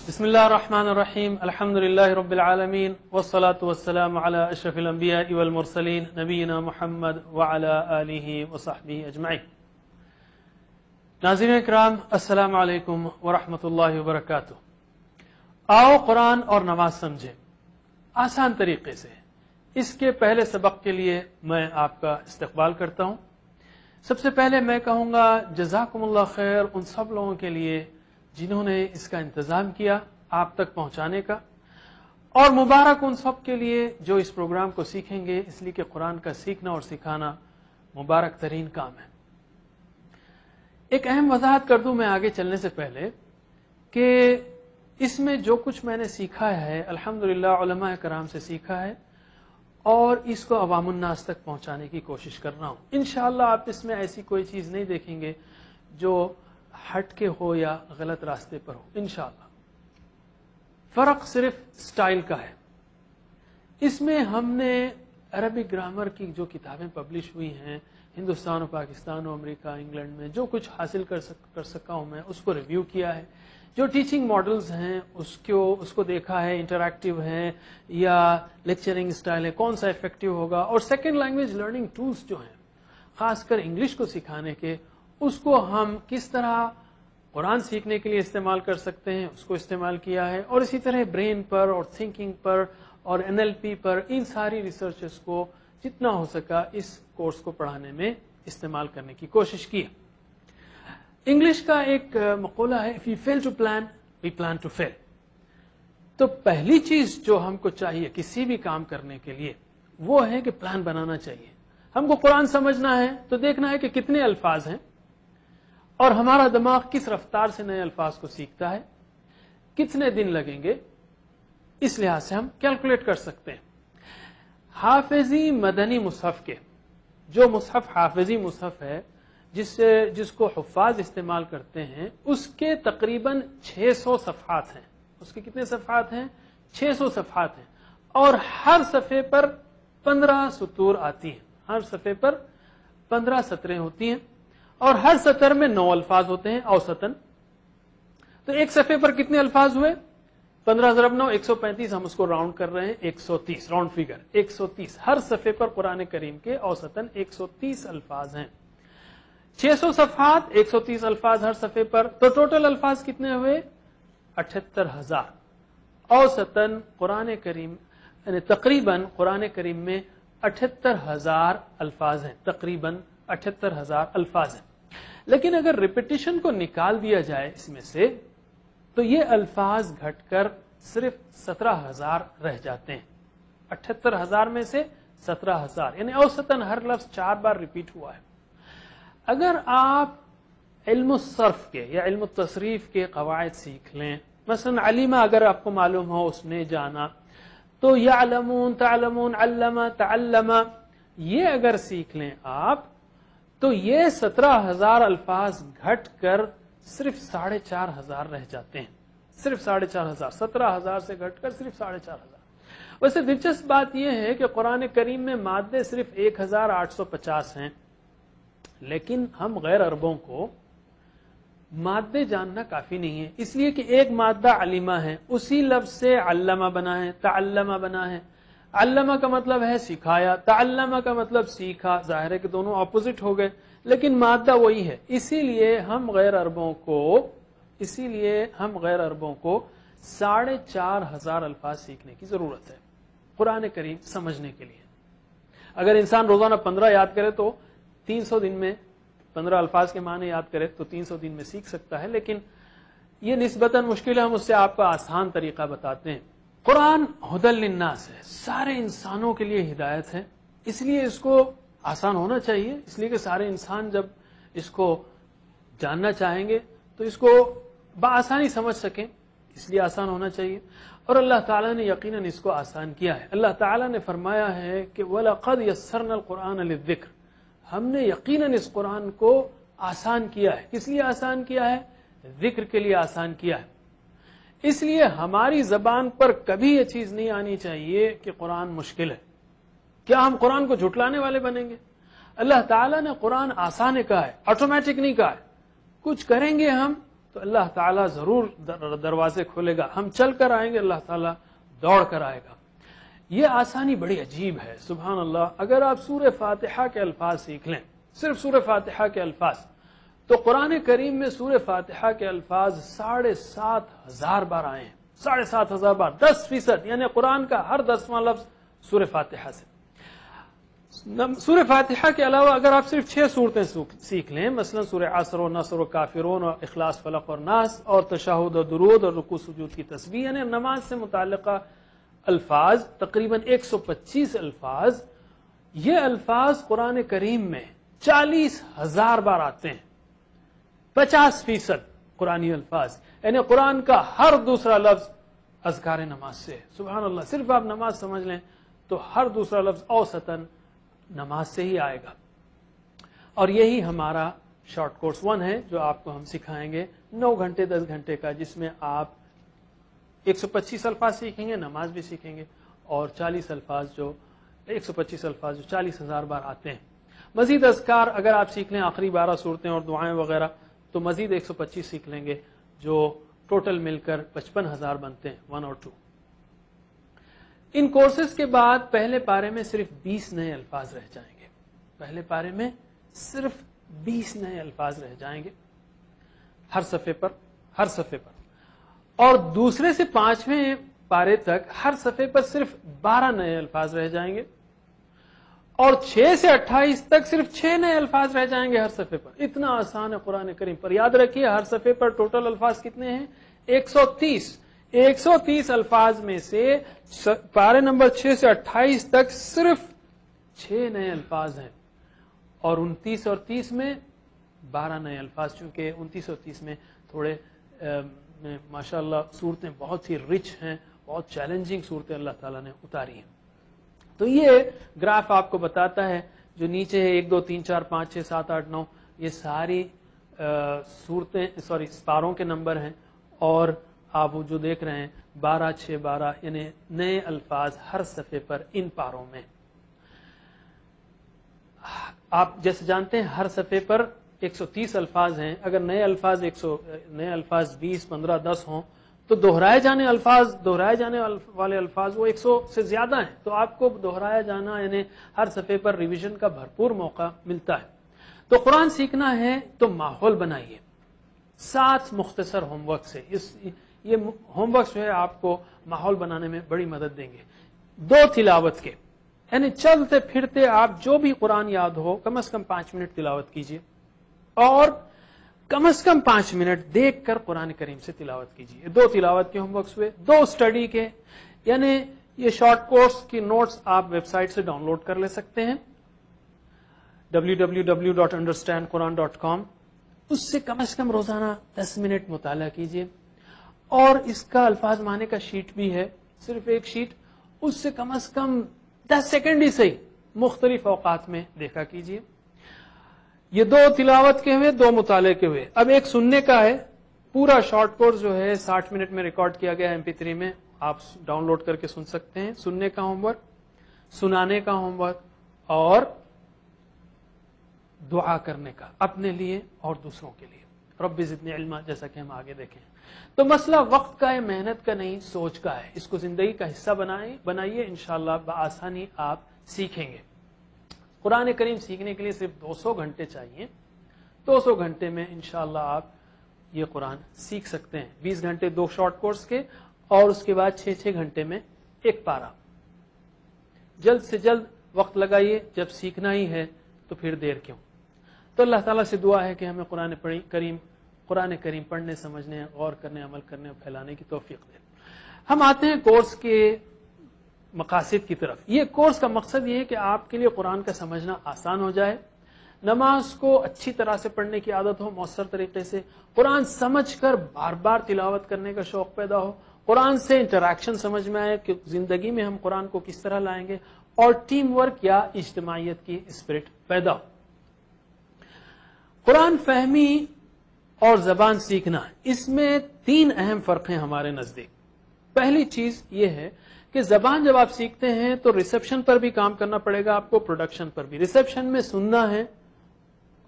بسم اللہ الرحمن الرحیم الحمد للہ رب العالمین والصلاة والسلام علی اشرف الانبیاء والمرسلین نبینا محمد وعلی آلہ وصحبہ اجمعین۔ ناظرین اکرام، السلام علیکم ورحمۃ اللہ وبرکاتہ۔ آؤ قرآن اور نماز سمجھیں آسان طریقے سے۔ اس کے پہلے سبق کے لیے میں آپ کا استقبال کرتا ہوں۔ سب سے پہلے میں کہوں گا جزاکم اللہ خیر ان سب لوگوں کے لیے جنہوں نے اس کا انتظام کیا آپ تک پہنچانے کا، اور مبارک ان سب کے لیے جو اس پروگرام کو سیکھیں گے، اس لیے کہ قرآن کا سیکھنا اور سکھانا مبارک ترین کام ہے۔ ایک اہم وضاحت کر دوں میں آگے چلنے سے پہلے کہ اس میں جو کچھ میں نے سیکھا ہے الحمدللہ علماء کرام سے سیکھا ہے، اور اس کو عوام الناس تک پہنچانے کی کوشش کر رہا ہوں۔ انشاءاللہ آپ اس میں ایسی کوئی چیز نہیں دیکھیں گے جو ہٹ کے ہو یا غلط راستے پر ہو انشاءاللہ۔ فرق صرف سٹائل کا ہے۔ اس میں ہم نے عربک گرامر کی جو کتابیں پبلش ہوئی ہیں ہندوستان و پاکستان و امریکہ انگلینڈ میں، جو کچھ حاصل کر سکا ہوں میں اس کو ریویو کیا ہے۔ جو ٹیچنگ ماڈلز ہیں اس کو دیکھا ہے، انٹریکٹیو ہیں یا لیکچرنگ سٹائل ہے، کون سا افیکٹو ہوگا، اور سیکنڈ لینگویج لرننگ ٹولز جو ہیں خاص کر انگلش کو سکھانے کے، اس کو ہم کس طرح قرآن سیکھنے کے لیے استعمال کر سکتے ہیں اس کو استعمال کیا ہے، اور اسی طرح برین پر اور تھنکنگ پر اور NLP پر ان ساری ریسرچز کو جتنا ہو سکا اس کورس کو پڑھانے میں استعمال کرنے کی کوشش کی۔ انگلش کا ایک مقولہ ہے if you fail to plan, we plan to fail۔ تو پہلی چیز جو ہم کو چاہیے کسی بھی کام کرنے کے لیے وہ ہے کہ پلان بنانا چاہیے۔ ہم کو قرآن سمجھنا ہے تو دیکھنا ہے کہ کتنے الفاظ ہیں اور ہمارا دماغ کس رفتار سے نئے الفاظ کو سیکھتا ہے، کتنے دن لگیں گے، اس لحاظ سے ہم کیلکولیٹ کر سکتے ہیں۔ حافظی مدنی مصحف کے جو مصحف حافظی مصحف ہے جس کو حفاظ استعمال کرتے ہیں، اس کے تقریباً 600 صفحات ہیں۔ اس کے کتنے صفحات ہیں؟ 600 صفحات ہیں، اور ہر صفحے پر 15 سطور آتی ہیں۔ ہر صفحے پر 15 سطریں ہوتی ہیں، اور ہر سطر میں 9 الفاظ ہوتے ہیں اوسطاً۔ تو ایک صفحے پر کتنے الفاظ ہوئے؟ 15 ضرب 9 135، ہم اس کو راؤنڈ کر رہے ہیں 130، راؤنڈ فگر 130۔ ہر صفحے پر قرآن کریم کے اوسطاً 130 الفاظ ہیں۔ 600 صفحات، 130 الفاظ ہر صفحے پر، تو ٹوٹل الفاظ کتنے ہوئے؟ 78,000۔ اوسطاً قرآن کریم یعنی تقریباً قرآن کریم میں 78,000 الفاظ ہیں، تقریباً 78,000 الفاظ ہیں۔ لیکن اگر ریپیٹیشن کو نکال دیا جائے اس میں سے تو یہ الفاظ گھٹ کر صرف 17,000 رہ جاتے ہیں۔ 78,000 میں سے 17,000، یعنی اوسطاً ہر لفظ 4 بار ریپیٹ ہوا ہے۔ اگر آپ علم الصرف کے یا علم التصریف کے قواعد سیکھ لیں، مثلا علیمہ اگر آپ کو معلوم ہو، اس نے جانا، تو یعلمون، تعلمون، علم، تعلم، یہ اگر سیکھ لیں آپ تو یہ 17,000 الفاظ گھٹ کر صرف 4,500 رہ جاتے ہیں۔ صرف 4,500، 17,000 سے گھٹ کر صرف 4,500۔ ویسے دلچسپ بات یہ ہے کہ قرآن کریم میں مادے صرف 1,850 ہیں، لیکن ہم غیر عربوں کو مادے جاننا کافی نہیں ہے، اس لیے کہ ایک مادہ علیمہ ہے، اسی لفظ سے علمہ بنا ہے، تعلمہ بنا ہے۔ علمہ کا مطلب ہے سکھایا، تعلمہ کا مطلب سیکھا، ظاہر ہے کہ دونوں اپوزٹ ہو گئے، لیکن مادہ وہی ہے۔ اسی لیے ہم غیر عربوں کو 4,500 الفاظ سیکھنے کی ضرورت ہے قرآن کریم سمجھنے کے لیے۔ اگر انسان روزانہ 15 یاد کرے تو 300 دن میں 15 الفاظ کے معنی یاد کرے تو 300 دن میں سیکھ سکتا ہے، لیکن یہ نسبتاً مشکل ہے۔ ہم اس سے آپ کو آسان طریقہ بتاتے ہیں۔ قرآن ھدی للناس ہے، سارے انسانوں کے لیے ہدایت ہے، اس لیے اس کو آسان ہونا چاہیے، اس لیے کہ سارے انسان جب اس کو جاننا چاہیں گے تو اس کو بآسانی سمجھ سکیں، اس لیے آسان ہونا چاہیے۔ اور اللہ تعالیٰ نے یقیناً اس کو آسان کیا ہے۔ اللہ تعالیٰ نے فرمایا ہے کہ وَلَقَدْ يَسَّرْنَا الْقُرْآنَ لِلذِّكْرِ، ہم نے یقیناً اس قرآن کو آسان کیا ہے۔ کس لیے آسان کیا ہے؟ ذکر کے لیے آسان کیا ہے۔ اس لیے ہماری زبان پر کبھی یہ چیز نہیں آنی چاہیے کہ قرآن مشکل ہے۔ کیا ہم قرآن کو جھٹلانے والے بنیں گے؟ اللہ تعالیٰ نے قرآن آسان کہا ہے، آٹومیٹک نہیں کہا ہے۔ کچھ کریں گے ہم تو اللہ تعالیٰ ضرور دروازے کھولے گا. ہم چل کر آئیں گے, اللہ تعالیٰ دوڑ کر آئے گا. یہ آسانی بڑی عجیب ہے, سبحان اللہ. اگر آپ سورہ فاتحہ کے الفاظ سیکھ لیں, صرف سورہ فاتحہ کے الفاظ, تو قرآن کریم میں سورہ فاتحہ کے الفاظ 7,500 بار آئے ہیں. 7,500 بار, 10%, یعنی قرآن کا ہر 10واں لفظ سورہ فاتحہ سے. سورہ فاتحہ کے علاوہ اگر آپ صرف 6 صورتیں سیکھ لیں, مثلا سورہ عصر و نصر و کافرون اور اخلاص فلق اور ناس اور تشہد و درود اور رکوع سجود کی تسبیح, یعنی نماز سے متعلقہ الفاظ تقریباً 125 الفاظ, یہ الفاظ قرآن کریم میں 40,000 بار آتے ہیں. 50% قرآنی الفاظ, یعنی قرآن کا ہر دوسرا لفظ اذکار نماز سے. سبحان اللہ, صرف آپ نماز سمجھ لیں تو ہر دوسرا لفظ اوسطاً نماز سے ہی آئے گا. اور یہی ہمارا شارٹ کورس 1 ہے جو آپ کو ہم سکھائیں گے 9 گھنٹے 10 گھنٹے کا, جس میں آپ 125 الفاظ سیکھیں گے, نماز بھی سیکھیں گے, اور 40 الفاظ جو 125 الفاظ جو 40,000 بار آتے ہیں. مزید اذکار اگر آپ سیکھ لیں آخری 12 صورتیں اور دعائیں وغیرہ, تو مزید 125 سیکھ لیں گے, جو ٹوٹل مل کر 55,000 بنتے ہیں, 1 اور 2. ان کورسز کے بعد پہلے پارے میں صرف 20 نئے الفاظ رہ جائیں گے. پہلے پارے میں صرف 20 نئے الفاظ رہ جائیں گے ہر صفحے پر. اور دوسرے سے 5ویں پارے تک ہر صفحے پر صرف 12 نئے الفاظ رہ جائیں گے, اور 6 سے 28 تک صرف 6 نئے الفاظ رہ جائیں گے ہر صفحے پر. اتنا آسان ہے قرآن کریم پر. یاد رکھیے ہر صفحے پر ٹوٹل الفاظ کتنے ہیں؟ 130. 130 الفاظ میں سے پارے نمبر 6 سے 28 تک صرف 6 نئے الفاظ ہیں, اور 29 اور 30 میں 12 نئے الفاظ, چونکہ 29 اور 30 میں تھوڑے ماشاءاللہ صورتیں بہت ہی رچ ہیں, بہت چیلنجنگ صورتیں اللہ تعالیٰ نے اتاری ہیں. تو یہ گراف آپ کو بتاتا ہے جو نیچے ہے 1 2 3 4 5 6 7 8 9, یہ ساری صورتیں پاروں کے نمبر ہیں, اور آپ جو دیکھ رہے ہیں 12 6 12, یعنی نئے الفاظ ہر صفحے پر ان پاروں میں. آپ جیسے جانتے ہیں ہر صفحے پر 130 الفاظ ہیں. اگر نئے الفاظ 20 15 10 ہوں تو دہرائے جانے والے الفاظ وہ 100 سے زیادہ ہیں. تو آپ کو دہرایا جانا یعنی ہر صفحے پر ریویژن کا بھرپور موقع ملتا ہے. تو قرآن سیکھنا ہے تو ماحول بنائیے 7 مختصر ہوم ورک سے. یہ ہوم ورک جو ہے آپ کو ماحول بنانے میں بڑی مدد دیں گے. 2 تلاوت کے, یعنی چلتے پھرتے آپ جو بھی قرآن یاد ہو کم از کم 5 منٹ تلاوت کیجیے, اور کم از کم 5 منٹ دیکھ کر قرآن کریم سے تلاوت کیجیے. 2 تلاوت کے ہوم ورکس ہوئے. 2 اسٹڈی کے, یعنی یہ شارٹ کورس کی نوٹس آپ ویب سائٹ سے ڈاؤن لوڈ کر لے سکتے ہیں www.understandquran.com. اس سے کم از کم روزانہ 10 منٹ مطالعہ کیجیے, اور اس کا الفاظ معنی کا شیٹ بھی ہے, صرف ایک شیٹ, اس سے کم از کم 10 سیکنڈ ہی صحیح مختلف اوقات میں دیکھا کیجیے. یہ 2 تلاوت کے ہوئے, 2 مطالعے کے ہوئے. اب ایک سننے کا ہے. پورا شارٹ کورس جو ہے 60 منٹ میں ریکارڈ کیا گیا MP3 میں, آپ ڈاؤن لوڈ کر کے سن سکتے ہیں. سننے کا ہوم ورک, سنانے کا ہوم ورک, اور دعا کرنے کا اپنے لیے اور دوسروں کے لیے. رب زدنی علما, جیسا کہ ہم آگے دیکھیں. تو مسئلہ وقت کا ہے, محنت کا نہیں, سوچ کا ہے. اس کو زندگی کا حصہ بنائیے, انشاءاللہ بآسانی آپ سیکھیں گے. قرآن کریم سیکھنے کے لیے صرف 200 گھنٹے چاہیے. 200 گھنٹے میں انشاءاللہ آپ یہ قرآن سیکھ سکتے ہیں. 20 گھنٹے 2 شارٹ کورس کے, اور اس کے بعد 6 گھنٹے میں 1 پارا. جلد سے جلد وقت لگائیے, جب سیکھنا ہی ہے تو پھر دیر کیوں. تو اللہ تعالیٰ سے دعا ہے کہ ہمیں قرآن کریم پڑھنے, سمجھنے, غور کرنے, عمل کرنے اور پھیلانے کی توفیق دے. ہم آتے ہیں کورس کے مقاصد کی طرف. یہ کورس کا مقصد یہ ہے کہ آپ کے لیے قرآن کا سمجھنا آسان ہو جائے, نماز کو اچھی طرح سے پڑھنے کی عادت ہو, مؤثر طریقے سے قرآن سمجھ کر بار بار تلاوت کرنے کا شوق پیدا ہو, قرآن سے انٹریکشن سمجھ میں آئے کہ زندگی میں ہم قرآن کو کس طرح لائیں گے, اور ٹیم ورک یا اجتماعیت کی اسپرٹ پیدا ہو. قرآن فہمی اور زبان سیکھنا, اس میں 3 اہم فرق ہیں ہمارے نزدیک. پہلی چیز یہ ہے کہ زبان جب آپ سیکھتے ہیں تو ریسیپشن پر بھی کام کرنا پڑے گا آپ کو, پروڈکشن پر بھی. ریسیپشن میں سننا ہے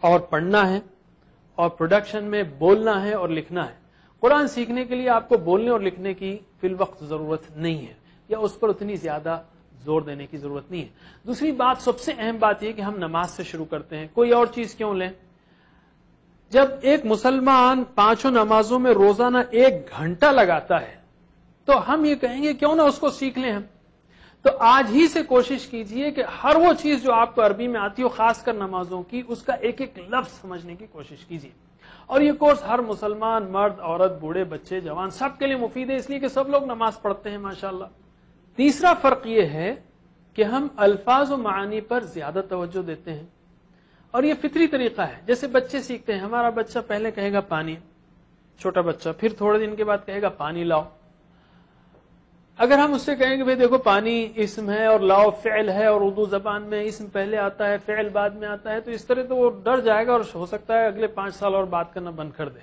اور پڑھنا ہے, اور پروڈکشن میں بولنا ہے اور لکھنا ہے. قرآن سیکھنے کے لیے آپ کو بولنے اور لکھنے کی فی الوقت ضرورت نہیں ہے, یا اس پر اتنی زیادہ زور دینے کی ضرورت نہیں ہے. دوسری بات, سب سے اہم بات یہ کہ ہم نماز سے شروع کرتے ہیں, کوئی اور چیز کیوں لیں؟ جب ایک مسلمان 5 نمازوں میں روزانہ 1 گھنٹہ لگاتا ہے تو ہم یہ کہیں گے کیوں نہ اس کو سیکھ لیں ہم. تو آج ہی سے کوشش کیجئے کہ ہر وہ چیز جو آپ کو عربی میں آتی ہو, خاص کر نمازوں کی, اس کا ایک ایک لفظ سمجھنے کی کوشش کیجئے. اور یہ کورس ہر مسلمان, مرد, عورت, بوڑھے, بچے, جوان, سب کے لیے مفید ہے, اس لیے کہ سب لوگ نماز پڑھتے ہیں ماشاءاللہ. تیسرا فرق یہ ہے کہ ہم الفاظ و معانی پر زیادہ توجہ دیتے ہیں, اور یہ فطری طریقہ ہے. جیسے بچے سیکھتے ہیں, ہمارا بچہ پہلے کہے گا پانی, چھوٹا بچہ, پھر تھوڑے دن کے بعد کہے گا پانی لاؤ. اگر ہم اس سے کہیں گے بھئی دیکھو پانی اسم ہے اور لاؤ فعل ہے, اور اردو زبان میں اسم پہلے آتا ہے فعل بعد میں آتا ہے, تو اس طرح تو وہ ڈر جائے گا اور ہو سکتا ہے اگلے 5 سال اور بات کرنا بند کر دے.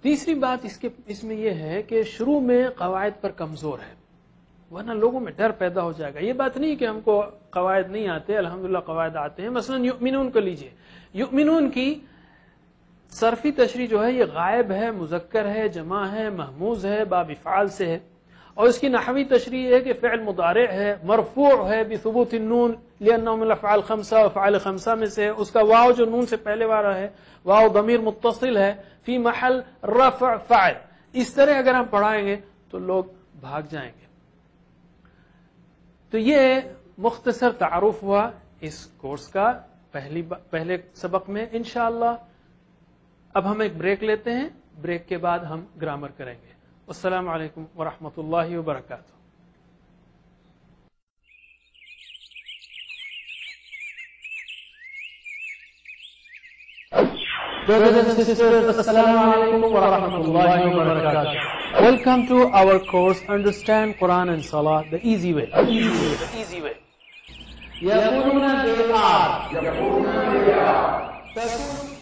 تیسری بات اس میں یہ ہے کہ شروع میں قواعد پر کمزور ہے, ورنہ لوگوں میں ڈر پیدا ہو جائے گا. یہ بات نہیں کہ ہم کو قواعد نہیں آتے, الحمدللہ قواعد آتے ہیں. مثلا یؤمنون کو لیجئے, یؤمنون کی صرفی تشریح جو ہے یہ غائب ہے, مذکر ہے, جمع ہے, محموز ہے, باب افعال سے ہے. اور اس کی نحوی تشریح ہے کہ فعل مضارع ہے, مرفوع ہے بثبوت النون لانه من الافعال 5, افعال 5 میں سے. اس کا واو جو نون سے پہلے والا ہے, واو ضمیر متصل ہے, فی محل رفع فاعل. اس طرح اگر ہم پڑھائیں گے تو لوگ بھاگ جائیں گے. تو یہ مختصر تعارف ہوا اس کورس کا پہلے سبق میں. انشاءاللہ اب ہم ایک بریک لیتے ہیں, بریک کے بعد ہم گرامر کریں گے. السلام علیکم ورحمۃ اللہ وبرکاتہ. Brothers and sisters, Assalamu alaikum wa rahmatullahi wa barakatuh. Welcome to our course Understand Quran and Salah the easy way. The easy way. يقولون they are.